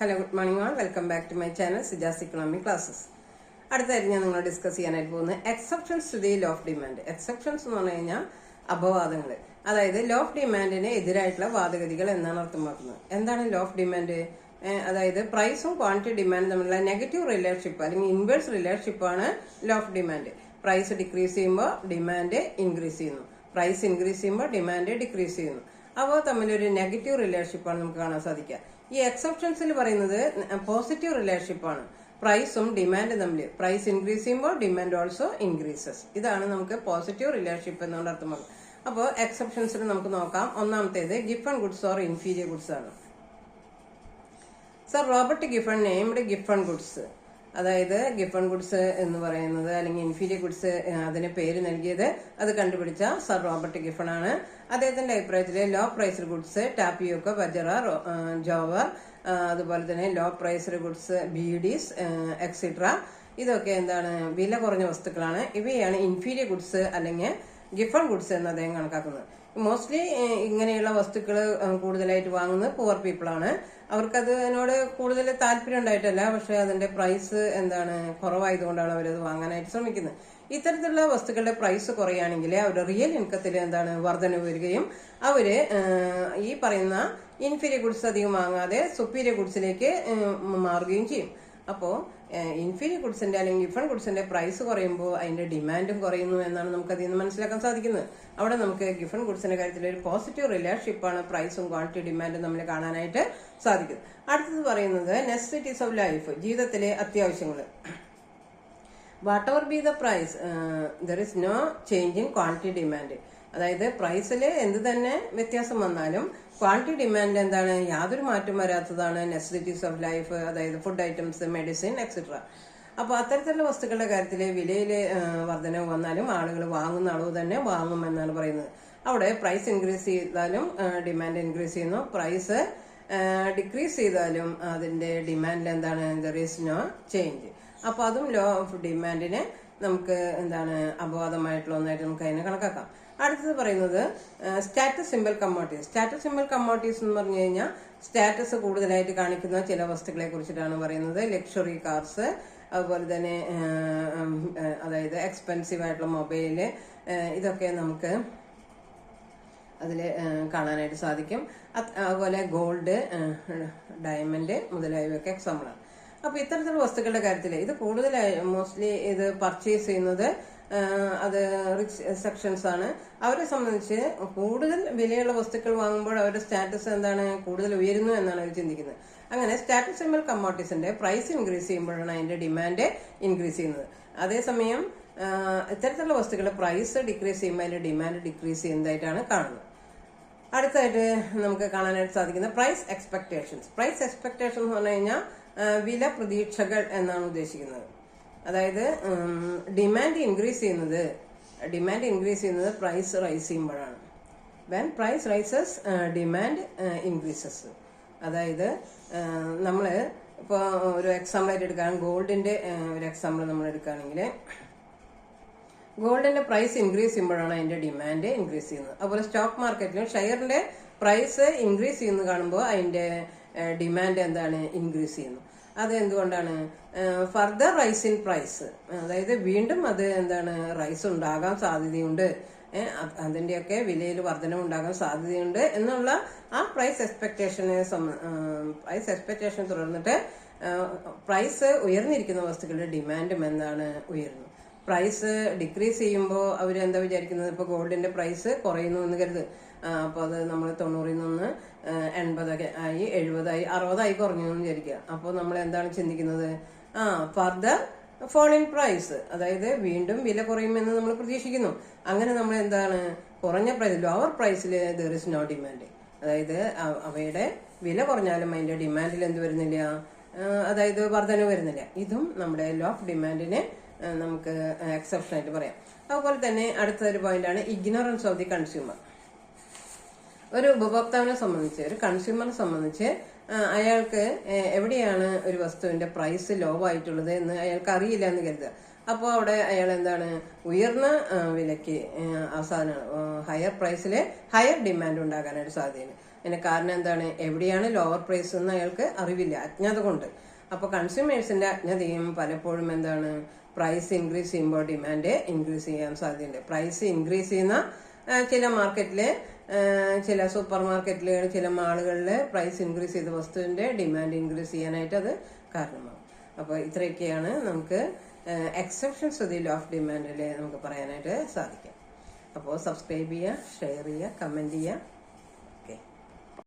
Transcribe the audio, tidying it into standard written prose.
Hello, good morning all. Welcome back to my channel Sijas economic classes. അടുത്തായിട്ട് ഞാൻ നിങ്ങളോട് discuss ചെയ്യാനായിട്ട് പോകുന്നത് exceptions to the law of demand. Exceptions എന്ന് പറഞ്ഞു കഴിഞ്ഞാൽ അപവാദങ്ങൾ, അതായത് ലോ ഓഫ് ഡിമാൻഡിന് എതിരായിട്ടുള്ള വാദഗതികൾ എന്നാണ് അർത്ഥമാക്കുന്നത്. എന്താണ് ലോ ഓഫ് ഡിമാൻഡ്? അതായത് പ്രൈസും ക്വാണ്ടിറ്റി ഡിമാൻഡും തമ്മിലുള്ള നെഗറ്റീവ് റിലേഷൻഷിപ്പ് അല്ലെങ്കിൽ ഇൻവേഴ്സ് റിലേഷൻഷിപ്പാണ് law of demand. Price decrease ചെയ്യുമ്പോൾ ഡിമാൻഡ് ഇൻക്രീസ് ചെയ്യുന്നു, പ്രൈസ് ഇൻക്രീസ് ചെയ്യുമ്പോൾ ഡിമാൻഡ് ഡിക്രീസ് ചെയ്യുന്നു. അപ്പോൾ തമ്മിലൊരു നെഗറ്റീവ് റിലേഷൻഷിപ്പാണ് നമുക്ക് കാണാൻ സാധിക്കുക. ഈ എക്സെപ്ഷൻസിൽ പറയുന്നത് പോസിറ്റീവ് റിലേഷൻഷിപ്പാണ്. പ്രൈസും ഡിമാൻഡും തമ്മിൽ പ്രൈസ് ഇൻക്രീസ് ചെയ്യുമ്പോൾ ഡിമാൻഡ് ഓൾസോ ഇൻക്രീസസ്. ഇതാണ് നമുക്ക് പോസിറ്റീവ് റിലേഷൻഷിപ്പ് എന്നുകൊണ്ട് അർത്ഥമാക്കുന്നത്. അപ്പോൾ എക്സെപ്ഷൻസിൽ നമുക്ക് നോക്കാം. ഒന്നാമത്തേത് Giffen goods or inferior goods ആണ്. Sir Robert Giffen named Giffen goods. അതായത് ഗിഫൺ ഗുഡ്സ് എന്ന് പറയുന്നത് അല്ലെങ്കിൽ ഇൻഫീരിയർ ഗുഡ്സ് അതിന് പേര് നൽകിയത്, അത് കണ്ടുപിടിച്ച സർ റോബർട്ട് ഗിഫൺ ആണ്. അദ്ദേഹത്തിന്റെ അഭിപ്രായത്തില് low priced goods tapioca, bajra, jowar, അതുപോലെ തന്നെ low priced goods beedis etcetera, ഇതൊക്കെ എന്താണ് വില കുറഞ്ഞ വസ്തുക്കളാണ്. ഇവയാണ് ഇൻഫീരിയർ ഗുഡ്സ് അല്ലെങ്കിൽ ഗിഫൺ ഗുഡ്സ് എന്ന് അദ്ദേഹം കണക്കാക്കുന്നത്. മോസ്റ്റ്ലി ഇങ്ങനെയുള്ള വസ്തുക്കൾ കൂടുതലായിട്ട് വാങ്ങുന്നത് പുവർ പീപ്പിൾ ആണ്. അവർക്കതിനോട് കൂടുതൽ താല്പര്യം ഉണ്ടായിട്ടല്ല, പക്ഷെ അതിന്റെ പ്രൈസ് എന്താണ് കുറവായതുകൊണ്ടാണ് അവരത് വാങ്ങാനായിട്ട് ശ്രമിക്കുന്നത്. ഇത്തരത്തിലുള്ള വസ്തുക്കളുടെ പ്രൈസ് കുറയുകയാണെങ്കിൽ അവരുടെ റിയൽ ഇൻകത്തിൽ എന്താണ് വർധന വരികയും അവര് ഈ പറയുന്ന ഇൻഫീരിയർ ഗുഡ്സ് അധികം വാങ്ങാതെ സുപ്പീരിയർ ഗുഡ്സിലേക്ക് മാറുകയും ചെയ്യും. അപ്പോൾ ഇൻഫീരിയർ ഗുഡ്സിന്റെ അല്ലെങ്കിൽ ഗിഫൺ ഗുഡ്സിന്റെ പ്രൈസ് കുറയുമ്പോൾ അതിന്റെ ഡിമാൻഡും കുറയുന്നു എന്നാണ് നമുക്ക് അതിൽ നിന്ന് മനസ്സിലാക്കാൻ സാധിക്കുന്നത്. അവിടെ നമുക്ക് ഗിഫൺ ഗുഡ്സിന്റെ കാര്യത്തിൽ ഒരു പോസിറ്റീവ് റിലേഷൻഷിപ്പാണ് പ്രൈസും ക്വാണ്ടിറ്റി ഡിമാൻഡും നമ്മൾ കാണാനായിട്ട് സാധിക്കുന്നത്. അടുത്തത് പറയുന്നത് നെസസിറ്റീസ് ഓഫ് ലൈഫ്, ജീവിതത്തിലെ അത്യാവശ്യങ്ങൾ. Whatever be the price there is no change in quantity demand. അതായത് പ്രൈസിൽ എന്ത് തന്നെ വ്യത്യാസം വന്നാലും ക്വാണ്ടിറ്റി ഡിമാൻഡ് എന്താണ് യാതൊരു മാറ്റം വരാത്തതാണ് നെസസിറ്റീസ് ഓഫ് ലൈഫ്, അതായത് ഫുഡ് ഐറ്റംസ്, മെഡിസിൻ എക്സെട്ര. അപ്പോൾ അത്തരത്തിലുള്ള വസ്തുക്കളുടെ കാര്യത്തിൽ വിലയിൽ വർധനവ് വന്നാലും ആളുകൾ വാങ്ങുന്ന അളവ് തന്നെ വാങ്ങുമെന്നാണ് പറയുന്നത്. അവിടെ പ്രൈസ് ഇൻക്രീസ് ചെയ്താലും ഡിമാൻഡ് ഇൻക്രീസ് ചെയ്യുന്നു, പ്രൈസ് ഡിക്രീസ് ചെയ്താലും അതിന്റെ ഡിമാൻഡിൽ എന്താണ് ദർ ഈസ് നോ ചേഞ്ച്. അപ്പോൾ അതും ലോ ഓഫ് ഡിമാൻഡിനെ നമുക്ക് എന്താണ് അപവാദമായിട്ടുള്ള ഒന്നായിട്ട് നമുക്ക് അതിനെ കണക്കാക്കാം. അടുത്തത് പറയുന്നത് status symbol commodities. Status symbol commodities എന്ന് പറഞ്ഞു കഴിഞ്ഞാൽ സ്റ്റാറ്റസ് കൂടുതലായിട്ട് കാണിക്കുന്ന ചില വസ്തുക്കളെ കുറിച്ചിട്ടാണ് പറയുന്നത്. ലക്ഷറി കാർസ്, അതുപോലെ തന്നെ അതായത് എക്സ്പെൻസീവ് ആയിട്ടുള്ള മൊബൈല്, ഇതൊക്കെ നമുക്ക് അതിൽ കാണാനായിട്ട് സാധിക്കും. അതുപോലെ ഗോൾഡ്, ഡയമണ്ട് മുതലായവയൊക്കെ എക്സാമ്പിളാണ്. അപ്പൊ ഇത്തരത്തിലുള്ള വസ്തുക്കളുടെ കാര്യത്തിൽ ഇത് കൂടുതലായി മോസ്റ്റ്ലി ഇത് പർച്ചേസ് ചെയ്യുന്നത് അത് റിച്ച് സെക്ഷൻസ് ആണ്. അവരെ സംബന്ധിച്ച് കൂടുതൽ വിലയുള്ള വസ്തുക്കൾ വാങ്ങുമ്പോൾ അവരുടെ സ്റ്റാറ്റസ് എന്താണ് കൂടുതൽ ഉയരുന്നു എന്നാണ് അവർ ചിന്തിക്കുന്നത്. അങ്ങനെ സ്റ്റാറ്റസ് സിംബൽ കമ്മോഡിറ്റീസിന്റെ പ്രൈസ് ഇൻക്രീസ് ചെയ്യുമ്പോഴാണ് അതിന്റെ ഡിമാൻഡ് ഇൻക്രീസ് ചെയ്യുന്നത്. അതേസമയം ഇത്തരത്തിലുള്ള വസ്തുക്കളുടെ പ്രൈസ് ഡിക്രീസ് ചെയ്യുമ്പോൾ അതിന്റെ ഡിമാൻഡ് ഡിക്രീസ് ചെയ്യുന്നതായിട്ടാണ് കാണുന്നത്. അടുത്തായിട്ട് നമുക്ക് കാണാനായിട്ട് സാധിക്കുന്നത് പ്രൈസ് എക്സ്പെക്ടേഷൻസ്. പ്രൈസ് എക്സ്പെക്ടേഷൻ എന്ന് പറഞ്ഞു കഴിഞ്ഞാൽ വില പ്രതീക്ഷകൾ എന്നാണ് ഉദ്ദേശിക്കുന്നത്. അതായത് ഡിമാൻഡ് ഇൻക്രീസ് ചെയ്യുന്നത് പ്രൈസ് റൈസ് ചെയ്യുമ്പോഴാണ്. When price rises demand increases. അതായത് നമ്മൾ ഇപ്പോൾ ഒരു എക്സാമ്പിൾ ആയിട്ട് എടുക്കുകയാണ്, ഗോൾഡിന്റെ ഒരു എക്സാമ്പിൾ നമ്മൾ എടുക്കുകയാണെങ്കിൽ ഗോൾഡിന്റെ പ്രൈസ് ഇൻക്രീസ് ചെയ്യുമ്പോഴാണ് അതിന്റെ ഡിമാൻഡ് ഇൻക്രീസ് ചെയ്യുന്നത്. അതുപോലെ സ്റ്റോക്ക് മാർക്കറ്റിലും ഷെയറിന്റെ പ്രൈസ് ഇൻക്രീസ് ചെയ്യുന്നത് കാണുമ്പോൾ അതിന്റെ ഡിമാൻഡ് എന്താണ് ഇൻക്രീസ് ചെയ്യുന്നു. അത് എന്തുകൊണ്ടാണ്? ഫർദർ റൈസ് ഇൻ പ്രൈസ്, അതായത് വീണ്ടും അത് എന്താണ് റൈസ് ഉണ്ടാകാൻ സാധ്യതയുണ്ട്, അതിന്റെയൊക്കെ വിലയിൽ വർധനം ഉണ്ടാകാൻ സാധ്യതയുണ്ട് എന്നുള്ള ആ പ്രൈസ് എക്സ്പെക്ടേഷൻ തുടർന്നിട്ട് പ്രൈസ് ഉയർന്നിരിക്കുന്ന വസ്തുക്കളുടെ ഡിമാൻഡും എന്താണ് ഉയർന്നു. പ്രൈസ് ഡിക്രീസ് ചെയ്യുമ്പോൾ അവരെന്താ വിചാരിക്കുന്നത്? ഇപ്പോൾ ഗോൾഡിന്റെ പ്രൈസ് കുറയുന്നു എന്ന് കരുത്, അപ്പോൾ അത് നമ്മൾ 90 നിന്ന് 80 ആയി, 70 ആയി, 60 ആയി കുറഞ്ഞു എന്ന് വിചാരിക്കുക. അപ്പോൾ നമ്മൾ എന്താണ് ചിന്തിക്കുന്നത്? ഫർദർ ഫോൾ ഇൻ പ്രൈസ്, അതായത് വീണ്ടും വില കുറയുമെന്ന് നമ്മൾ പ്രതീക്ഷിക്കുന്നു. അങ്ങനെ നമ്മൾ എന്താണ് കുറഞ്ഞ പ്രൈസ്, ലോവർ പ്രൈസിൽ ദർ ഇസ് നോ ഡിമാൻഡ്, അതായത് അവയുടെ വില കുറഞ്ഞാലും അതിന്റെ ഡിമാൻഡിൽ എന്ത് വരുന്നില്ല, അതായത് വർധന വരുന്നില്ല. ഇതും നമ്മുടെ ലോ ഓഫ് ഡിമാൻഡിനെ നമുക്ക് എക്സെപ്ഷൻ ആയിട്ട് പറയാം. അതുപോലെ തന്നെ അടുത്തൊരു പോയിന്റാണ് ഇഗ്നോറൻസ് ഓഫ് ദി കൺസ്യൂമർ. ഒരു ഉപഭോക്താവിനെ സംബന്ധിച്ച്, ഒരു കൺസ്യൂമറിനെ സംബന്ധിച്ച് അയാൾക്ക് എവിടെയാണ് ഒരു വസ്തുവിന്റെ പ്രൈസ് ലോ ആയിട്ടുള്ളത് എന്ന് അയാൾക്ക് അറിയില്ല എന്ന് കരുതുക. അപ്പോൾ അവിടെ അയാൾ എന്താണ് ഉയർന്ന വിലയ്ക്ക് ആ സാധനം ഹയർ പ്രൈസിൽ ഹയർ ഡിമാൻഡ് ഉണ്ടാകാനായിട്ട് സാധ്യതയുണ്ട്. അതിന് കാരണം എന്താണ്? എവിടെയാണ് ലോവർ പ്രൈസ് എന്ന് അയാൾക്ക് അറിവില്ല, അജ്ഞത കൊണ്ട്. അപ്പോൾ കൺസ്യൂമേഴ്സിന്റെ അജ്ഞതയും പലപ്പോഴും എന്താണ്, പ്രൈസ് ഇൻക്രീസ് ചെയ്യുമ്പോൾ ഡിമാൻഡ് ഇൻക്രീസ് ചെയ്യാൻ സാധ്യതയുണ്ട്. പ്രൈസ് ഇൻക്രീസ് ചെയ്യുന്ന ചില മാർക്കറ്റിലെ, ചില സൂപ്പർ മാർക്കറ്റിലെ, ചില മാളുകളിൽ പ്രൈസ് ഇൻക്രീസ് ചെയ്ത വസ്തുവിന്റെ ഡിമാൻഡ് ഇൻക്രീസ് ചെയ്യാനായിട്ട് അത് കാരണമാകും. അപ്പോൾ ഇത്രയൊക്കെയാണ് നമുക്ക് exceptions to the law of ഡിമാൻഡിൽ നമുക്ക് പറയാനായിട്ട് സാധിക്കും. അപ്പോൾ സബ്സ്ക്രൈബ് ചെയ്യുക, ഷെയർ ചെയ്യുക, കമന്റ് ചെയ്യുക.